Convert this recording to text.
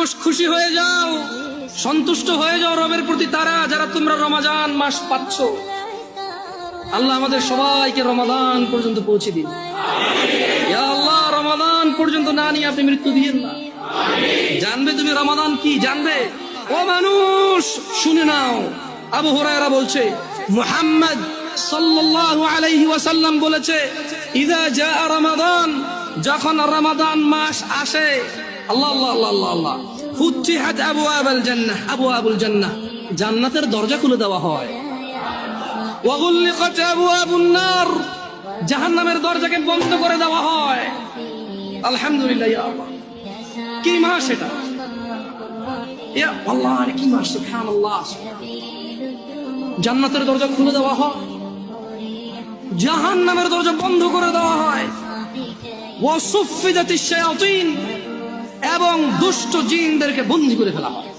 মানুষ খুশি হয়ে যাও, সন্তুষ্ট হয়ে যাও রবের প্রতি, তারা যারা তোমরা রমাদান মাস পাচ্ছ। আল্লাহ আমাদের সবাইকে রমাদান পর্যন্ত পৌঁছে দিন। ইয়া আল্লাহ, রমাদান পর্যন্ত না নিয়ে আপনি মৃত্যু দিয়েন না। জানবে তুমি রমাদান কি? জানবে? ও মানুষ শুনে নাও, আবু হুরায়রা বলছে মুহাম্মদ সাল্লাল্লাহু আলাইহি ওয়াসাল্লাম বলেছে, ইযা জাআ রমাদান, যখন রমাদান মাস আসে, আল্লাহ আল্লাহ আল্লাহ আল্লাহ আল্লাহ, ফুতিহাত আবওয়াবুল জান্নাহ, আবওয়াবুল জান্নাহ, জান্নাতের দরজা খুলে দেওয়া হয়। ওয়া গুলিকাত আবওয়াবুন নার, জাহান্নামের দরজাকে বন্ধ করে দেওয়া হয়। আলহামদুলিল্লাহ, ইয়া আল্লাহ, কি মাস এটা! ইয়া আল্লাহ, কি মাস! সুবহানাল্লাহ, জান্নাতের দরজা খুলে দেওয়া হয়, জাহান্নামের দরজা বন্ধ করে দেওয়া হয়। ওয়া সুফিদাতিশ শায়াতিন, এবং দুষ্ট জিনদেরকে বন্দী করে ফেলা হয়।